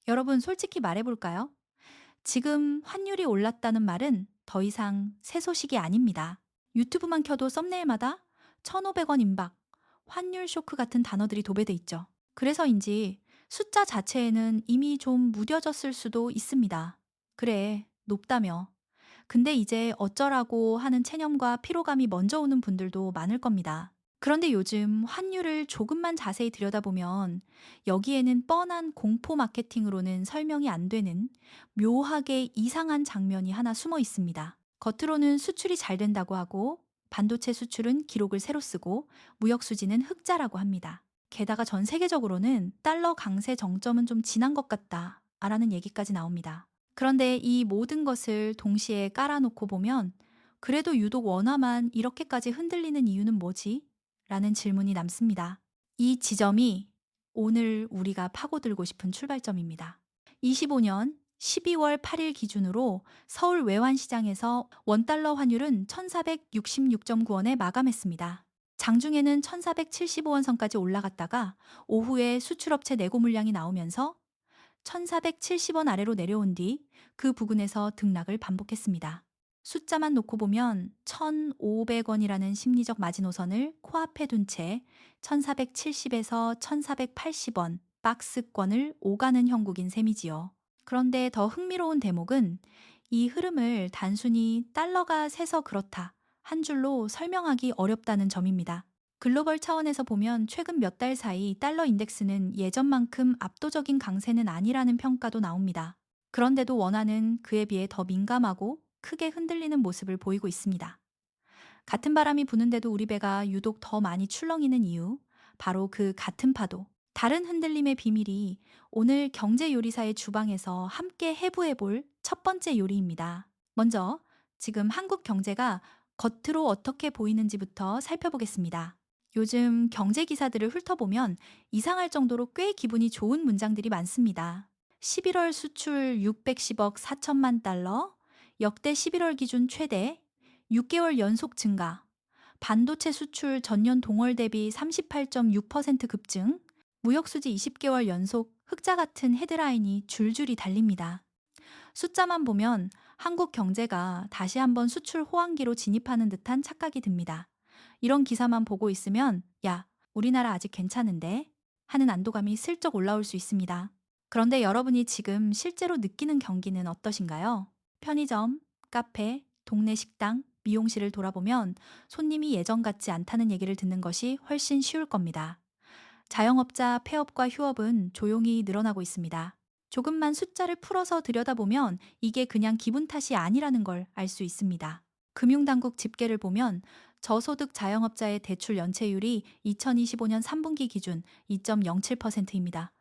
여러분, 솔직히 말해볼까요? 지금 환율이 올랐다는 말은 더 이상 새 소식이 아닙니다. 유튜브만 켜도 썸네일마다 1,500원 임박, 환율 쇼크 같은 단어들이 도배돼 있죠. 그래서인지 숫자 자체에는 이미 좀 무뎌졌을 수도 있습니다. 그래, 높다며. 근데 이제 어쩌라고 하는 체념과 피로감이 먼저 오는 분들도 많을 겁니다. 그런데 요즘 환율을 조금만 자세히 들여다보면 여기에는 뻔한 공포 마케팅으로는 설명이 안 되는 묘하게 이상한 장면이 하나 숨어 있습니다. 겉으로는 수출이 잘 된다고 하고 반도체 수출은 기록을 새로 쓰고 무역 수지는 흑자라고 합니다. 게다가 전 세계적으로는 달러 강세 정점은 좀 지난 것 같다. 라는 얘기까지 나옵니다. 그런데 이 모든 것을 동시에 깔아놓고 보면 그래도 유독 원화만 이렇게까지 흔들리는 이유는 뭐지? 라는 질문이 남습니다. 이 지점이 오늘 우리가 파고들고 싶은 출발점입니다. 25년 12월 8일 기준으로 서울 외환시장에서 원달러 환율은 1,466.9원에 마감했습니다. 장중에는 1,475원 선까지 올라갔다가 오후에 수출업체 내고 물량이 나오면서 1,470원 아래로 내려온 뒤 그 부근에서 등락을 반복했습니다. 숫자만 놓고 보면 1,500원이라는 심리적 마지노선을 코앞에 둔 채 1,470에서 1,480원 박스권을 오가는 형국인 셈이지요. 그런데 더 흥미로운 대목은 이 흐름을 단순히 달러가 세서 그렇다 한 줄로 설명하기 어렵다는 점입니다. 글로벌 차원에서 보면 최근 몇 달 사이 달러 인덱스는 예전만큼 압도적인 강세는 아니라는 평가도 나옵니다. 그런데도 원화는 그에 비해 더 민감하고 크게 흔들리는 모습을 보이고 있습니다. 같은 바람이 부는데도 우리 배가 유독 더 많이 출렁이는 이유, 바로 그 같은 파도, 다른 흔들림의 비밀이 오늘 경제 요리사의 주방에서 함께 해부해 볼 첫 번째 요리입니다. 먼저 지금 한국 경제가 겉으로 어떻게 보이는지부터 살펴보겠습니다. 요즘 경제 기사들을 훑어보면 이상할 정도로 꽤 기분이 좋은 문장들이 많습니다. 11월 수출 610억 4천만 달러, 역대 11월 기준 최대, 6개월 연속 증가, 반도체 수출 전년 동월 대비 38.6% 급증, 무역수지 20개월 연속 흑자 같은 헤드라인이 줄줄이 달립니다. 숫자만 보면 한국 경제가 다시 한번 수출 호황기로 진입하는 듯한 착각이 듭니다. 이런 기사만 보고 있으면, 야, 우리나라 아직 괜찮은데? 하는 안도감이 슬쩍 올라올 수 있습니다. 그런데 여러분이 지금 실제로 느끼는 경기는 어떠신가요? 편의점, 카페, 동네 식당, 미용실을 돌아보면 손님이 예전 같지 않다는 얘기를 듣는 것이 훨씬 쉬울 겁니다. 자영업자 폐업과 휴업은 조용히 늘어나고 있습니다. 조금만 숫자를 풀어서 들여다보면 이게 그냥 기분 탓이 아니라는 걸 알 수 있습니다. 금융당국 집계를 보면 저소득 자영업자의 대출 연체율이 2025년 3분기 기준 2.07%입니다.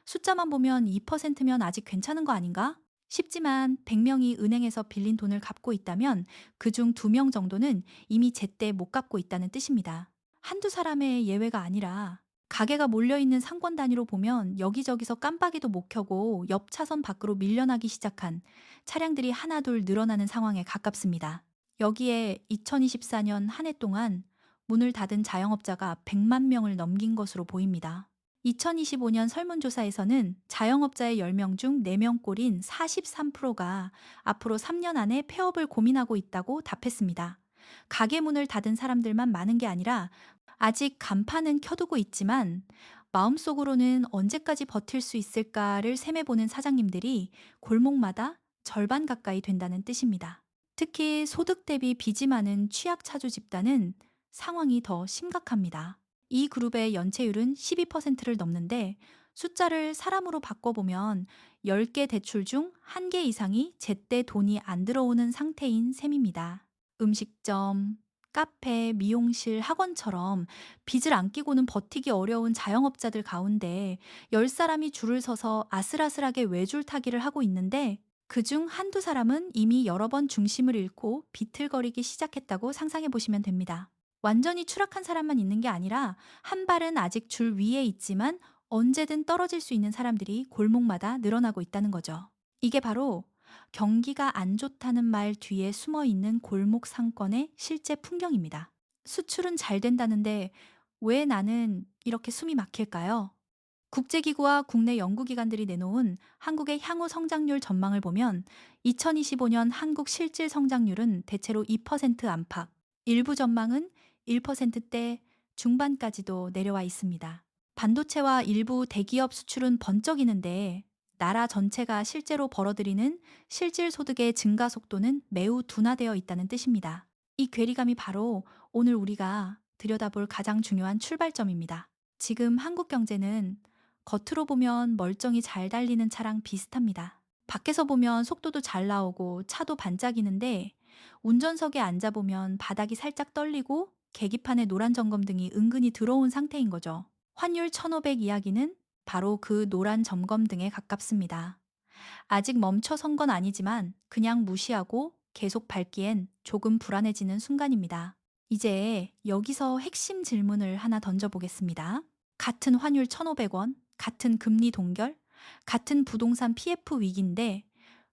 숫자만 보면 2%면 아직 괜찮은 거 아닌가? 싶지만 100명이 은행에서 빌린 돈을 갚고 있다면 그중 2명 정도는 이미 제때 못 갚고 있다는 뜻입니다. 한두 사람의 예외가 아니라 가게가 몰려있는 상권 단위로 보면 여기저기서 깜빡이도 못 켜고 옆 차선 밖으로 밀려나기 시작한 차량들이 하나둘 늘어나는 상황에 가깝습니다. 여기에 2024년 한 해 동안 문을 닫은 자영업자가 100만 명을 넘긴 것으로 보입니다. 2025년 설문조사에서는 자영업자의 10명 중 4명 꼴인 43%가 앞으로 3년 안에 폐업을 고민하고 있다고 답했습니다. 가게 문을 닫은 사람들만 많은 게 아니라 아직 간판은 켜두고 있지만 마음속으로는 언제까지 버틸 수 있을까를 셈해보는 사장님들이 골목마다 절반 가까이 된다는 뜻입니다. 특히 소득 대비 빚이 많은 취약차주 집단은 상황이 더 심각합니다. 이 그룹의 연체율은 12%를 넘는데 숫자를 사람으로 바꿔보면 10개 대출 중 1개 이상이 제때 돈이 안 들어오는 상태인 셈입니다. 음식점, 카페, 미용실, 학원처럼 빚을 안 끼고는 버티기 어려운 자영업자들 가운데 10사람이 줄을 서서 아슬아슬하게 외줄타기를 하고 있는데 그중 한두 사람은 이미 여러 번 중심을 잃고 비틀거리기 시작했다고 상상해 보시면 됩니다. 완전히 추락한 사람만 있는 게 아니라 한 발은 아직 줄 위에 있지만 언제든 떨어질 수 있는 사람들이 골목마다 늘어나고 있다는 거죠. 이게 바로 경기가 안 좋다는 말 뒤에 숨어 있는 골목 상권의 실제 풍경입니다. 수출은 잘 된다는데 왜 나는 이렇게 숨이 막힐까요? 국제기구와 국내 연구기관들이 내놓은 한국의 향후 성장률 전망을 보면 2025년 한국 실질 성장률은 대체로 2% 안팎, 일부 전망은 1%대 중반까지도 내려와 있습니다. 반도체와 일부 대기업 수출은 번쩍이는데 나라 전체가 실제로 벌어들이는 실질 소득의 증가 속도는 매우 둔화되어 있다는 뜻입니다. 이 괴리감이 바로 오늘 우리가 들여다볼 가장 중요한 출발점입니다. 지금 한국 경제는 겉으로 보면 멀쩡히 잘 달리는 차랑 비슷합니다. 밖에서 보면 속도도 잘 나오고 차도 반짝이는데 운전석에 앉아보면 바닥이 살짝 떨리고 계기판에 노란 점검등이 은근히 들어온 상태인 거죠. 환율 1500 이야기는 바로 그 노란 점검등에 가깝습니다. 아직 멈춰선 건 아니지만 그냥 무시하고 계속 밟기엔 조금 불안해지는 순간입니다. 이제 여기서 핵심 질문을 하나 던져보겠습니다. 같은 환율 1,500원, 같은 금리 동결, 같은 부동산 PF 위기인데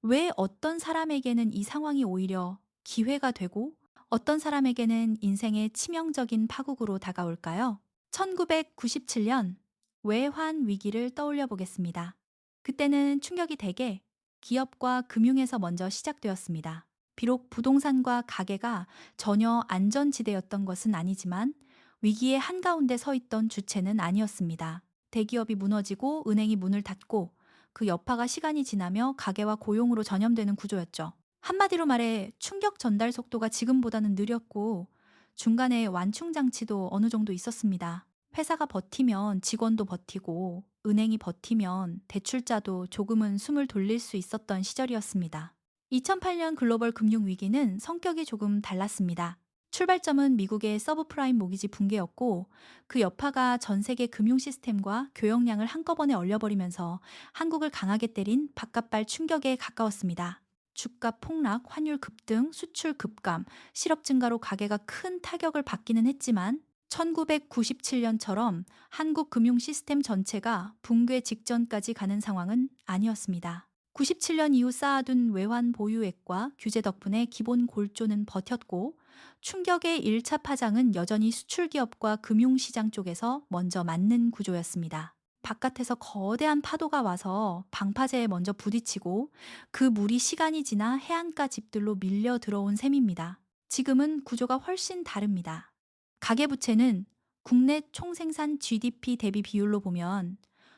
왜 어떤 사람에게는 이 상황이 오히려 기회가 되고 어떤 사람에게는 인생의 치명적인 파국으로 다가올까요? 1997년 외환 위기를 떠올려 보겠습니다. 그때는 충격이 대개 기업과 금융에서 먼저 시작되었습니다. 비록 부동산과 가계가 전혀 안전지대였던 것은 아니지만 위기의 한가운데 서 있던 주체는 아니었습니다. 대기업이 무너지고 은행이 문을 닫고 그 여파가 시간이 지나며 가계와 고용으로 전염되는 구조였죠. 한마디로 말해 충격 전달 속도가 지금보다는 느렸고 중간에 완충 장치도 어느 정도 있었습니다. 회사가 버티면 직원도 버티고 은행이 버티면 대출자도 조금은 숨을 돌릴 수 있었던 시절이었습니다. 2008년 글로벌 금융 위기는 성격이 조금 달랐습니다. 출발점은 미국의 서브프라임 모기지 붕괴였고 그 여파가 전 세계 금융 시스템과 교역량을 한꺼번에 얼려버리면서 한국을 강하게 때린 바깥발 충격에 가까웠습니다. 주가 폭락, 환율 급등, 수출 급감, 실업 증가로 가계가 큰 타격을 받기는 했지만 1997년처럼 한국 금융 시스템 전체가 붕괴 직전까지 가는 상황은 아니었습니다. 97년 이후 쌓아둔 외환 보유액과 규제 덕분에 기본 골조는 버텼고 충격의 1차 파장은 여전히 수출 기업과 금융시장 쪽에서 먼저 맞는 구조였습니다. 바깥에서 거대한 파도가 와서 방파제에 먼저 부딪히고 그 물이 시간이 지나 해안가 집들로 밀려 들어온 셈입니다. 지금은 구조가 훨씬 다릅니다. 가계부채는 국내 총생산 GDP 대비 비율로 보면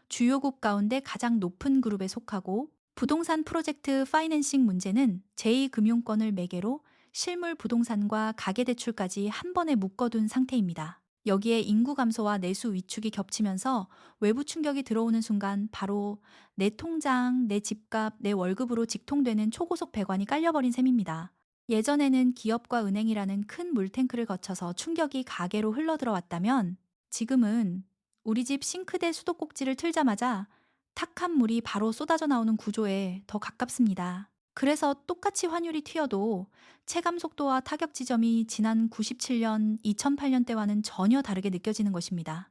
주요국 가운데 가장 높은 그룹에 속하고 부동산 프로젝트 파이낸싱 문제는 제2금융권을 매개로 실물 부동산과 가계대출까지 한 번에 묶어둔 상태입니다. 여기에 인구 감소와 내수 위축이 겹치면서 외부 충격이 들어오는 순간 바로 내 통장, 내 집값, 내 월급으로 직통되는 초고속 배관이 깔려버린 셈입니다. 예전에는 기업과 은행이라는 큰 물탱크를 거쳐서 충격이 가게로 흘러들어왔다면 지금은 우리 집 싱크대 수도꼭지를 틀자마자 탁한 물이 바로 쏟아져 나오는 구조에 더 가깝습니다. 그래서 똑같이 환율이 튀어도 체감 속도와 타격 지점이 지난 97년, 2008년 때와는 전혀 다르게 느껴지는 것입니다.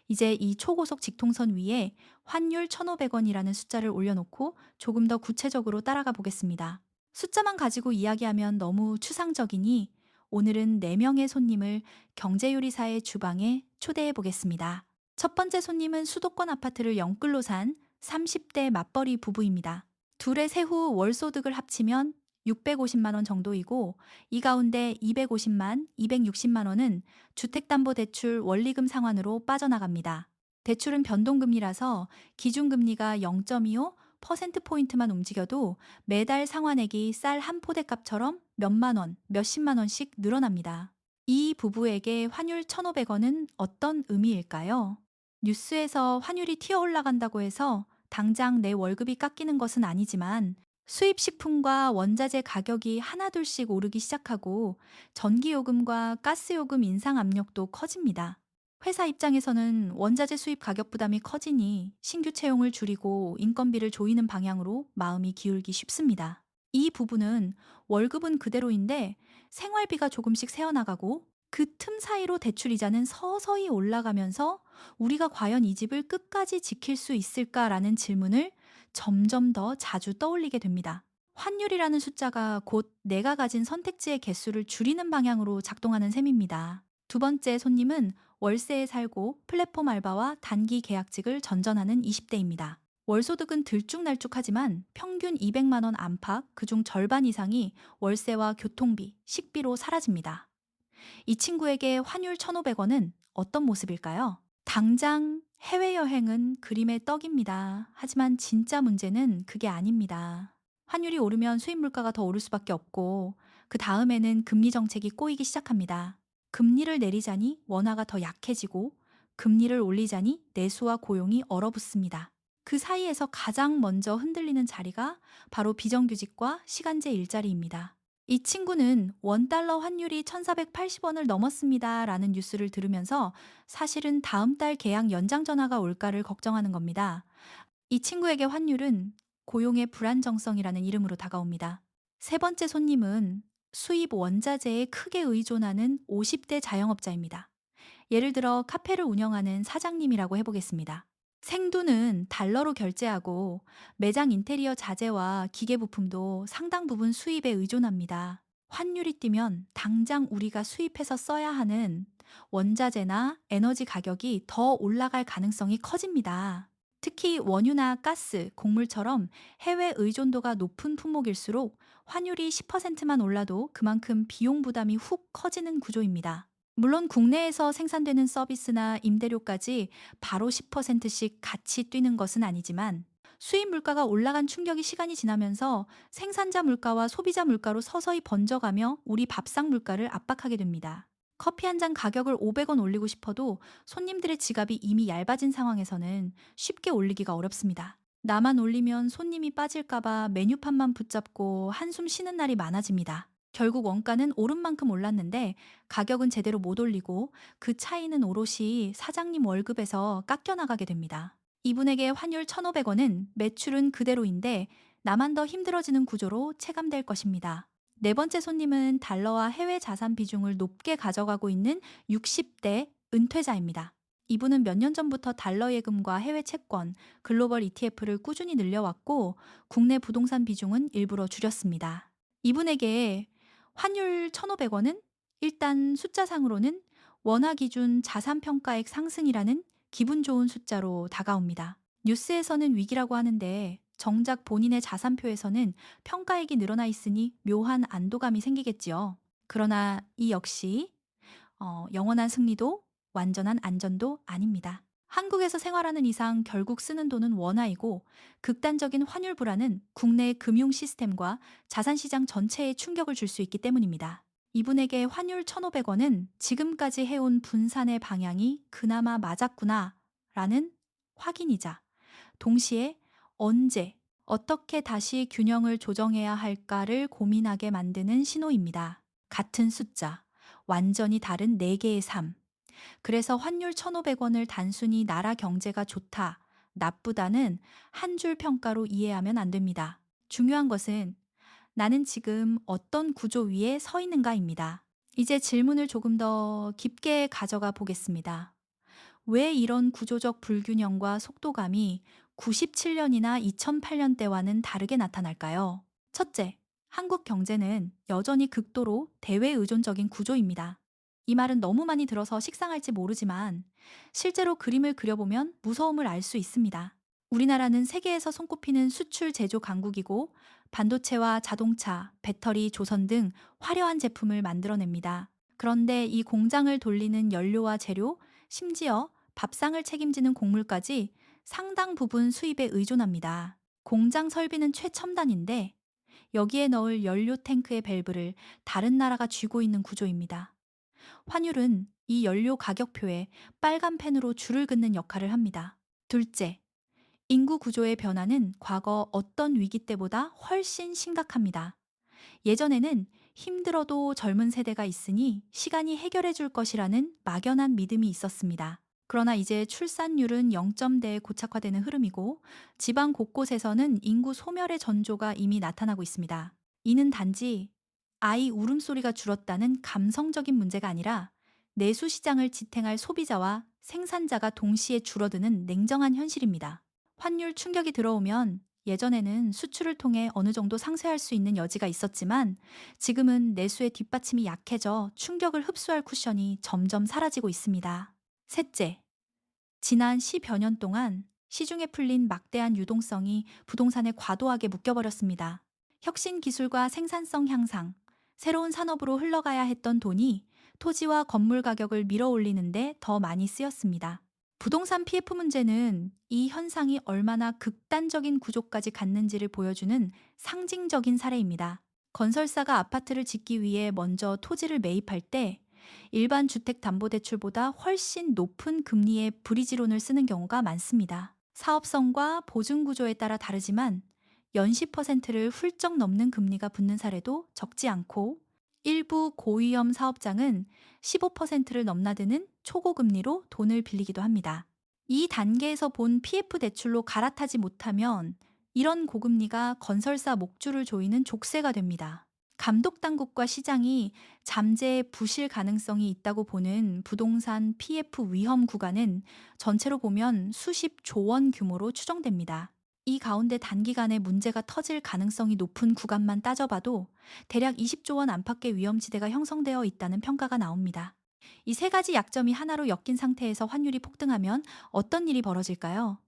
이제 이 초고속 직통선 위에 환율 1,500원이라는 숫자를 올려놓고 조금 더 구체적으로 따라가 보겠습니다. 숫자만 가지고 이야기하면 너무 추상적이니 오늘은 4명의 손님을 경제요리사의 주방에 초대해 보겠습니다. 첫 번째 손님은 수도권 아파트를 영끌로 산 30대 맞벌이 부부입니다. 둘의 세후 월 소득을 합치면 650만 원 정도이고 이 가운데 250만, 260만 원은 주택담보대출 원리금 상환으로 빠져나갑니다. 대출은 변동금리라서 기준금리가 0.25%포인트만 움직여도 매달 상환액이 쌀 한 포대값처럼 몇만 원, 몇십만 원씩 늘어납니다. 이 부부에게 환율 1,500원은 어떤 의미일까요? 뉴스에서 환율이 튀어 올라간다고 해서 당장 내 월급이 깎이는 것은 아니지만 수입식품과 원자재 가격이 하나둘씩 오르기 시작하고 전기요금과 가스요금 인상 압력도 커집니다. 회사 입장에서는 원자재 수입 가격 부담이 커지니 신규 채용을 줄이고 인건비를 조이는 방향으로 마음이 기울기 쉽습니다. 이 부분은 월급은 그대로인데 생활비가 조금씩 새어나가고 그 틈 사이로 대출 이자는 서서히 올라가면서 우리가 과연 이 집을 끝까지 지킬 수 있을까라는 질문을 점점 더 자주 떠올리게 됩니다. 환율이라는 숫자가 곧 내가 가진 선택지의 개수를 줄이는 방향으로 작동하는 셈입니다. 두 번째 손님은 월세에 살고 플랫폼 알바와 단기 계약직을 전전하는 20대입니다. 월소득은 들쭉날쭉하지만 평균 200만 원 안팎, 그중 절반 이상이 월세와 교통비, 식비로 사라집니다. 이 친구에게 환율 1,500원은 어떤 모습일까요? 당장 해외여행은 그림의 떡입니다. 하지만 진짜 문제는 그게 아닙니다. 환율이 오르면 수입 물가가 더 오를 수밖에 없고, 그 다음에는 금리 정책이 꼬이기 시작합니다. 금리를 내리자니 원화가 더 약해지고, 금리를 올리자니 내수와 고용이 얼어붙습니다. 그 사이에서 가장 먼저 흔들리는 자리가 바로 비정규직과 시간제 일자리입니다. 이 친구는 원달러 환율이 1,480원을 넘었습니다. 라는 뉴스를 들으면서 사실은 다음 달 계약 연장 전화가 올까를 걱정하는 겁니다. 이 친구에게 환율은 고용의 불안정성이라는 이름으로 다가옵니다. 세 번째 손님은 수입 원자재에 크게 의존하는 50대 자영업자입니다. 예를 들어 카페를 운영하는 사장님이라고 해보겠습니다. 생두는 달러로 결제하고 매장 인테리어 자재와 기계 부품도 상당 부분 수입에 의존합니다. 환율이 뛰면 당장 우리가 수입해서 써야 하는 원자재나 에너지 가격이 더 올라갈 가능성이 커집니다. 특히 원유나 가스, 곡물처럼 해외 의존도가 높은 품목일수록 환율이 10%만 올라도 그만큼 비용 부담이 훅 커지는 구조입니다. 물론 국내에서 생산되는 서비스나 임대료까지 바로 10%씩 같이 뛰는 것은 아니지만 수입 물가가 올라간 충격이 시간이 지나면서 생산자 물가와 소비자 물가로 서서히 번져가며 우리 밥상 물가를 압박하게 됩니다. 커피 한 잔 가격을 500원 올리고 싶어도 손님들의 지갑이 이미 얇아진 상황에서는 쉽게 올리기가 어렵습니다. 나만 올리면 손님이 빠질까봐 메뉴판만 붙잡고 한숨 쉬는 날이 많아집니다. 결국 원가는 오른 만큼 올랐는데 가격은 제대로 못 올리고 그 차이는 오롯이 사장님 월급에서 깎여 나가게 됩니다. 이분에게 환율 1,500원은 매출은 그대로인데 나만 더 힘들어지는 구조로 체감될 것입니다. 네 번째 손님은 달러와 해외 자산 비중을 높게 가져가고 있는 60대 은퇴자입니다. 이분은 몇 년 전부터 달러 예금과 해외 채권, 글로벌 ETF를 꾸준히 늘려왔고 국내 부동산 비중은 일부러 줄였습니다. 이분에게 환율 1,500원은 일단 숫자상으로는 원화 기준 자산 평가액 상승이라는 기분 좋은 숫자로 다가옵니다. 뉴스에서는 위기라고 하는데 정작 본인의 자산표에서는 평가액이 늘어나 있으니 묘한 안도감이 생기겠지요. 그러나 이 역시 영원한 승리도 완전한 안전도 아닙니다. 한국에서 생활하는 이상 결국 쓰는 돈은 원화이고 극단적인 환율 불안은 국내의 금융 시스템과 자산시장 전체에 충격을 줄 수 있기 때문입니다. 이분에게 환율 1,500원은 지금까지 해온 분산의 방향이 그나마 맞았구나 라는 확인이자 동시에 언제, 어떻게 다시 균형을 조정해야 할까를 고민하게 만드는 신호입니다. 같은 숫자, 완전히 다른 네 개의 삶. 그래서 환율 1,500원을 단순히 나라 경제가 좋다, 나쁘다는 한 줄 평가로 이해하면 안 됩니다. 중요한 것은 나는 지금 어떤 구조 위에 서 있는가입니다. 이제 질문을 조금 더 깊게 가져가 보겠습니다. 왜 이런 구조적 불균형과 속도감이 97년이나 2008년 때와는 다르게 나타날까요? 첫째, 한국 경제는 여전히 극도로 대외 의존적인 구조입니다. 이 말은 너무 많이 들어서 식상할지 모르지만 실제로 그림을 그려보면 무서움을 알 수 있습니다. 우리나라는 세계에서 손꼽히는 수출 제조 강국이고 반도체와 자동차, 배터리, 조선 등 화려한 제품을 만들어냅니다. 그런데 이 공장을 돌리는 연료와 재료, 심지어 밥상을 책임지는 곡물까지 상당 부분 수입에 의존합니다. 공장 설비는 최첨단인데 여기에 넣을 연료 탱크의 밸브를 다른 나라가 쥐고 있는 구조입니다. 환율은 이 연료 가격표에 빨간 펜으로 줄을 긋는 역할을 합니다. 둘째, 인구 구조의 변화는 과거 어떤 위기 때보다 훨씬 심각합니다. 예전에는 힘들어도 젊은 세대가 있으니 시간이 해결해 줄 것이라는 막연한 믿음이 있었습니다. 그러나 이제 출산율은 0점대에 고착화되는 흐름이고 지방 곳곳에서는 인구 소멸의 전조가 이미 나타나고 있습니다. 이는 단지 아이 울음소리가 줄었다는 감성적인 문제가 아니라 내수 시장을 지탱할 소비자와 생산자가 동시에 줄어드는 냉정한 현실입니다. 환율 충격이 들어오면 예전에는 수출을 통해 어느 정도 상쇄할 수 있는 여지가 있었지만 지금은 내수의 뒷받침이 약해져 충격을 흡수할 쿠션이 점점 사라지고 있습니다. 셋째, 지난 10여 년 동안 시중에 풀린 막대한 유동성이 부동산에 과도하게 묶여버렸습니다. 혁신 기술과 생산성 향상, 새로운 산업으로 흘러가야 했던 돈이 토지와 건물 가격을 밀어 올리는데 더 많이 쓰였습니다. 부동산 PF 문제는 이 현상이 얼마나 극단적인 구조까지 갔는지를 보여주는 상징적인 사례입니다. 건설사가 아파트를 짓기 위해 먼저 토지를 매입할 때 일반 주택담보대출보다 훨씬 높은 금리의 브리지론을 쓰는 경우가 많습니다. 사업성과 보증 구조에 따라 다르지만 연시 퍼센트를 훌쩍 넘는 금리가 붙는 사례도 적지 않고 일부 고위험 사업장은 15%를 넘나드는 초고금리로 돈을 빌리기도 합니다. 이 단계에서 본 PF 대출로 갈아타지 못하면 이런 고금리가 건설사 목줄을 조이는 족쇄가 됩니다. 감독 당국과 시장이 잠재의 부실 가능성이 있다고 보는 부동산 PF 위험 구간은 전체로 보면 수십조 원 규모로 추정됩니다. 이 가운데 단기간에 문제가 터질 가능성이 높은 구간만 따져봐도 대략 20조 원 안팎의 위험지대가 형성되어 있다는 평가가 나옵니다. 이 세 가지 약점이 하나로 엮인 상태에서 환율이 폭등하면 어떤 일이 벌어질까요?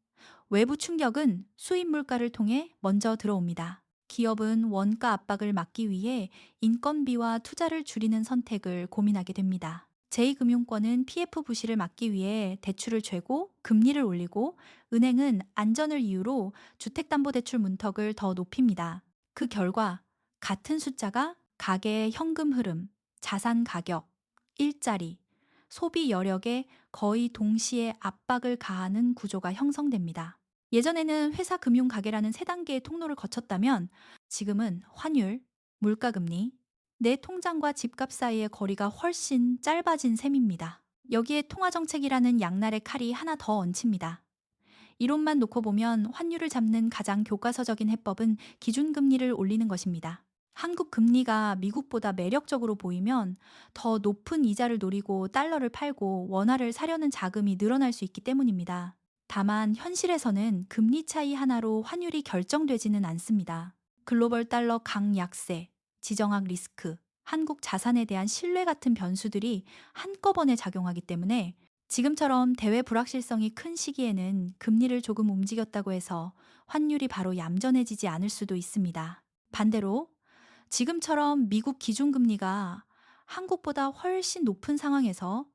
외부 충격은 수입 물가를 통해 먼저 들어옵니다. 기업은 원가 압박을 막기 위해 인건비와 투자를 줄이는 선택을 고민하게 됩니다. 제2금융권은 PF 부실을 막기 위해 대출을 죄고 금리를 올리고 은행은 안전을 이유로 주택담보대출 문턱을 더 높입니다. 그 결과 같은 숫자가 가계의 현금 흐름, 자산 가격, 일자리, 소비 여력에 거의 동시에 압박을 가하는 구조가 형성됩니다. 예전에는 회사 금융 가계라는 세 단계의 통로를 거쳤다면 지금은 환율, 물가금리, 내 통장과 집값 사이의 거리가 훨씬 짧아진 셈입니다. 여기에 통화정책이라는 양날의 칼이 하나 더 얹힙니다. 이론만 놓고 보면 환율을 잡는 가장 교과서적인 해법은 기준금리를 올리는 것입니다. 한국 금리가 미국보다 매력적으로 보이면 더 높은 이자를 노리고 달러를 팔고 원화를 사려는 자금이 늘어날 수 있기 때문입니다. 다만 현실에서는 금리 차이 하나로 환율이 결정되지는 않습니다. 글로벌 달러 강약세, 지정학 리스크, 한국 자산에 대한 신뢰 같은 변수들이 한꺼번에 작용하기 때문에 지금처럼 대외 불확실성이 큰 시기에는 금리를 조금 움직였다고 해서 환율이 바로 얌전해지지 않을 수도 있습니다. 반대로 지금처럼 미국 기준금리가 한국보다 훨씬 높은 상황에서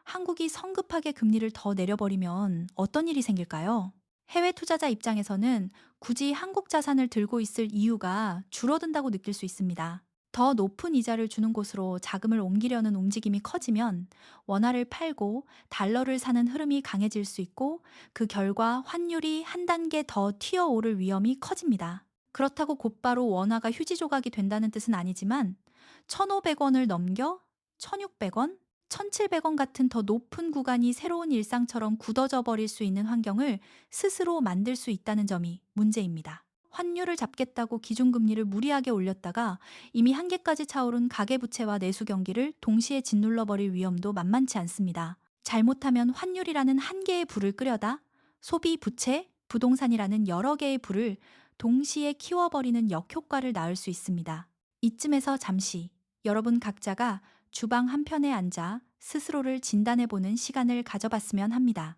한국이 성급하게 금리를 더 내려버리면 어떤 일이 생길까요? 해외 투자자 입장에서는 굳이 한국 자산을 들고 있을 이유가 줄어든다고 느낄 수 있습니다. 더 높은 이자를 주는 곳으로 자금을 옮기려는 움직임이 커지면 원화를 팔고 달러를 사는 흐름이 강해질 수 있고 그 결과 환율이 한 단계 더 튀어오를 위험이 커집니다. 그렇다고 곧바로 원화가 휴지 조각이 된다는 뜻은 아니지만 1,500원을 넘겨 1,600원, 1,700원 같은 더 높은 구간이 새로운 일상처럼 굳어져 버릴 수 있는 환경을 스스로 만들 수 있다는 점이 문제입니다. 환율을 잡겠다고 기준금리를 무리하게 올렸다가 이미 한계까지 차오른 가계부채와 내수 경기를 동시에 짓눌러 버릴 위험도 만만치 않습니다. 잘못하면 환율이라는 한 개의 불을 끄려다 소비, 부채, 부동산이라는 여러 개의 불을 동시에 키워버리는 역효과를 낳을 수 있습니다. 이쯤에서 잠시 여러분 각자가 주방 한편에 앉아 스스로를 진단해보는 시간을 가져봤으면 합니다.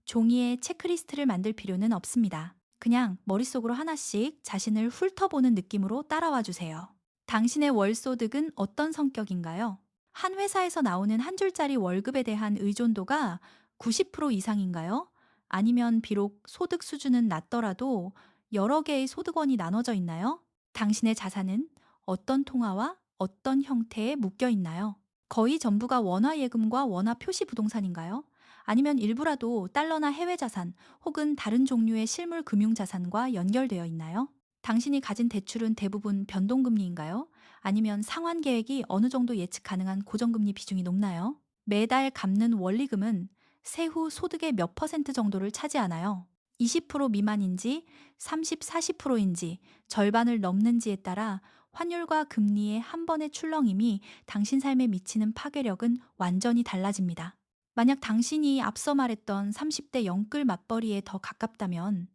종이에 체크리스트를 만들 필요는 없습니다. 그냥 머릿속으로 하나씩 자신을 훑어보는 느낌으로 따라와 주세요. 당신의 월 소득은 어떤 성격인가요? 한 회사에서 나오는 한 줄짜리 월급에 대한 의존도가 90% 이상인가요? 아니면 비록 소득 수준은 낮더라도 여러 개의 소득원이 나눠져 있나요? 당신의 자산은 어떤 통화와 어떤 형태에 묶여 있나요? 거의 전부가 원화 예금과 원화 표시 부동산인가요? 아니면 일부라도 달러나 해외 자산 혹은 다른 종류의 실물 금융 자산과 연결되어 있나요? 당신이 가진 대출은 대부분 변동금리인가요? 아니면 상환 계획이 어느 정도 예측 가능한 고정금리 비중이 높나요? 매달 갚는 원리금은 세후 소득의 몇 퍼센트 정도를 차지하나요? 20% 미만인지 30, 40%인지 절반을 넘는지에 따라 환율과 금리의 한 번의 출렁임이 당신 삶에 미치는 파괴력은 완전히 달라집니다. 만약 당신이 앞서 말했던 30대 영끌 맞벌이에 더 가깝다면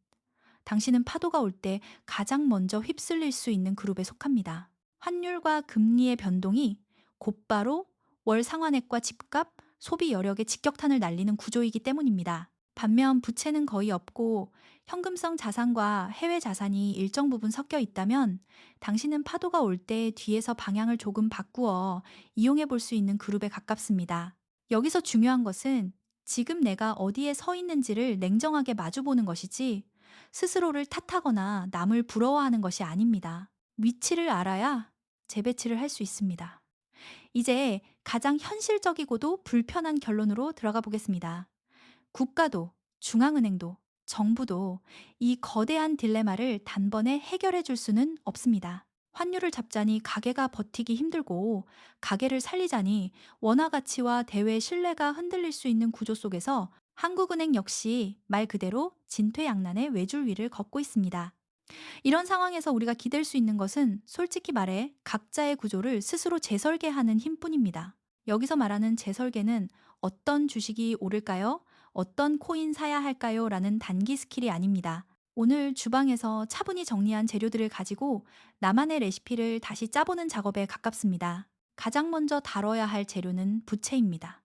당신은 파도가 올 때 가장 먼저 휩쓸릴 수 있는 그룹에 속합니다. 환율과 금리의 변동이 곧바로 월 상환액과 집값, 소비 여력에 직격탄을 날리는 구조이기 때문입니다. 반면 부채는 거의 없고 현금성 자산과 해외 자산이 일정 부분 섞여 있다면 당신은 파도가 올 때 뒤에서 방향을 조금 바꾸어 이용해 볼 수 있는 그룹에 가깝습니다. 여기서 중요한 것은 지금 내가 어디에 서 있는지를 냉정하게 마주보는 것이지 스스로를 탓하거나 남을 부러워하는 것이 아닙니다. 위치를 알아야 재배치를 할 수 있습니다. 이제 가장 현실적이고도 불편한 결론으로 들어가 보겠습니다. 국가도, 중앙은행도, 정부도 이 거대한 딜레마를 단번에 해결해 줄 수는 없습니다. 환율을 잡자니 가게가 버티기 힘들고 가게를 살리자니 원화 가치와 대외 신뢰가 흔들릴 수 있는 구조 속에서 한국은행 역시 말 그대로 진퇴양난의 외줄 위를 걷고 있습니다. 이런 상황에서 우리가 기댈 수 있는 것은 솔직히 말해 각자의 구조를 스스로 재설계하는 힘뿐입니다. 여기서 말하는 재설계는 어떤 주식이 오를까요? 어떤 코인 사야 할까요? 라는 단기 스킬이 아닙니다. 오늘 주방에서 차분히 정리한 재료들을 가지고 나만의 레시피를 다시 짜보는 작업에 가깝습니다. 가장 먼저 다뤄야 할 재료는 부채입니다.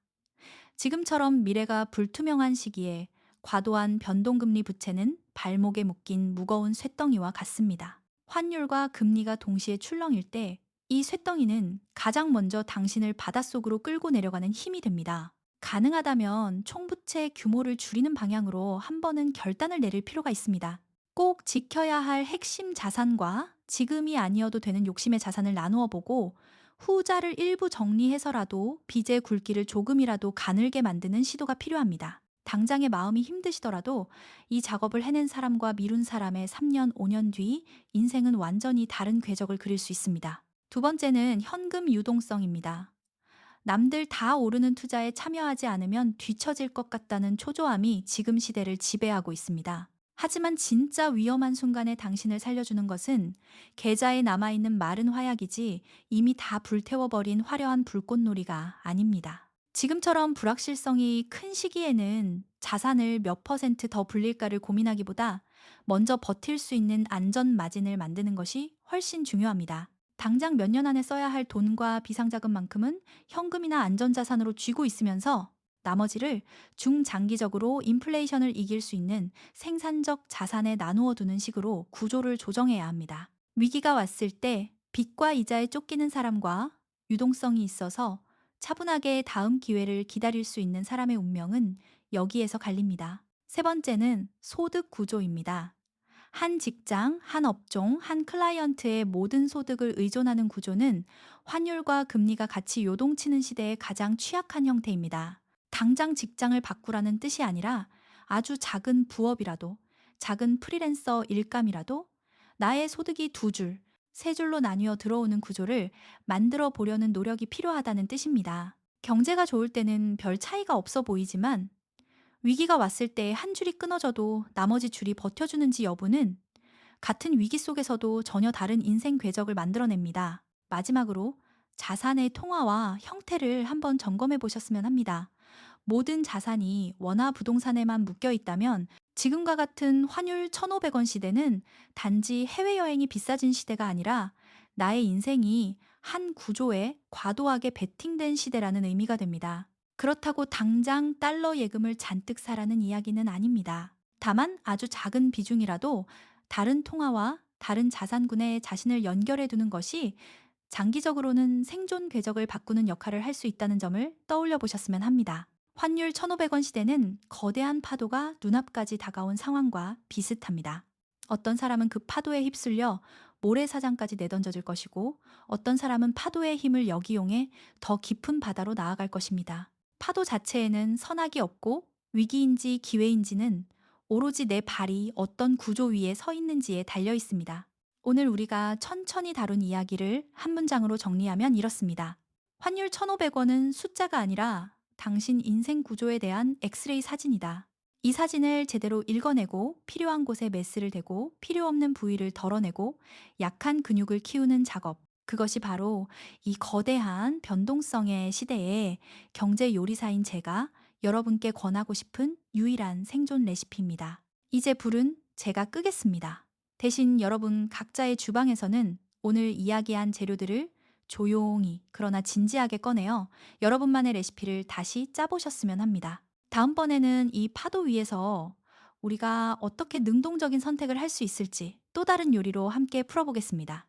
지금처럼 미래가 불투명한 시기에 과도한 변동금리 부채는 발목에 묶인 무거운 쇳덩이와 같습니다. 환율과 금리가 동시에 출렁일 때 이 쇳덩이는 가장 먼저 당신을 바닷속으로 끌고 내려가는 힘이 됩니다. 가능하다면 총부채 규모를 줄이는 방향으로 한 번은 결단을 내릴 필요가 있습니다. 꼭 지켜야 할 핵심 자산과 지금이 아니어도 되는 욕심의 자산을 나누어 보고 후자를 일부 정리해서라도 빚의 굵기를 조금이라도 가늘게 만드는 시도가 필요합니다. 당장의 마음이 힘드시더라도 이 작업을 해낸 사람과 미룬 사람의 3년, 5년 뒤 인생은 완전히 다른 궤적을 그릴 수 있습니다. 두 번째는 현금 유동성입니다. 남들 다 오르는 투자에 참여하지 않으면 뒤처질 것 같다는 초조함이 지금 시대를 지배하고 있습니다. 하지만 진짜 위험한 순간에 당신을 살려주는 것은 계좌에 남아있는 마른 화약이지 이미 다 불태워버린 화려한 불꽃놀이가 아닙니다. 지금처럼 불확실성이 큰 시기에는 자산을 몇 퍼센트 더 불릴까를 고민하기보다 먼저 버틸 수 있는 안전 마진을 만드는 것이 훨씬 중요합니다. 당장 몇 년 안에 써야 할 돈과 비상자금만큼은 현금이나 안전자산으로 쥐고 있으면서 나머지를 중장기적으로 인플레이션을 이길 수 있는 생산적 자산에 나누어 두는 식으로 구조를 조정해야 합니다. 위기가 왔을 때 빚과 이자에 쫓기는 사람과 유동성이 있어서 차분하게 다음 기회를 기다릴 수 있는 사람의 운명은 여기에서 갈립니다. 세 번째는 소득 구조입니다. 한 직장, 한 업종, 한 클라이언트의 모든 소득을 의존하는 구조는 환율과 금리가 같이 요동치는 시대에 가장 취약한 형태입니다. 당장 직장을 바꾸라는 뜻이 아니라 아주 작은 부업이라도, 작은 프리랜서 일감이라도 나의 소득이 두 줄, 세 줄로 나뉘어 들어오는 구조를 만들어 보려는 노력이 필요하다는 뜻입니다. 경제가 좋을 때는 별 차이가 없어 보이지만 위기가 왔을 때 한 줄이 끊어져도 나머지 줄이 버텨주는지 여부는 같은 위기 속에서도 전혀 다른 인생 궤적을 만들어냅니다. 마지막으로 자산의 통화와 형태를 한번 점검해 보셨으면 합니다. 모든 자산이 원화 부동산에만 묶여 있다면 지금과 같은 환율 1,500원 시대는 단지 해외여행이 비싸진 시대가 아니라 나의 인생이 한 구조에 과도하게 베팅된 시대라는 의미가 됩니다. 그렇다고 당장 달러 예금을 잔뜩 사라는 이야기는 아닙니다. 다만 아주 작은 비중이라도 다른 통화와 다른 자산군에 자신을 연결해 두는 것이 장기적으로는 생존 궤적을 바꾸는 역할을 할 수 있다는 점을 떠올려 보셨으면 합니다. 환율 1,500원 시대는 거대한 파도가 눈앞까지 다가온 상황과 비슷합니다. 어떤 사람은 그 파도에 휩쓸려 모래사장까지 내던져질 것이고 어떤 사람은 파도의 힘을 역이용해 더 깊은 바다로 나아갈 것입니다. 파도 자체에는 선악이 없고 위기인지 기회인지는 오로지 내 발이 어떤 구조 위에 서 있는지에 달려 있습니다. 오늘 우리가 천천히 다룬 이야기를 한 문장으로 정리하면 이렇습니다. 환율 1,500원은 숫자가 아니라 당신 인생 구조에 대한 엑스레이 사진이다. 이 사진을 제대로 읽어내고 필요한 곳에 메스를 대고 필요 없는 부위를 덜어내고 약한 근육을 키우는 작업. 그것이 바로 이 거대한 변동성의 시대에 경제 요리사인 제가 여러분께 권하고 싶은 유일한 생존 레시피입니다. 이제 불은 제가 끄겠습니다. 대신 여러분 각자의 주방에서는 오늘 이야기한 재료들을 조용히 그러나 진지하게 꺼내어 여러분만의 레시피를 다시 짜보셨으면 합니다. 다음번에는 이 파도 위에서 우리가 어떻게 능동적인 선택을 할 수 있을지 또 다른 요리로 함께 풀어보겠습니다.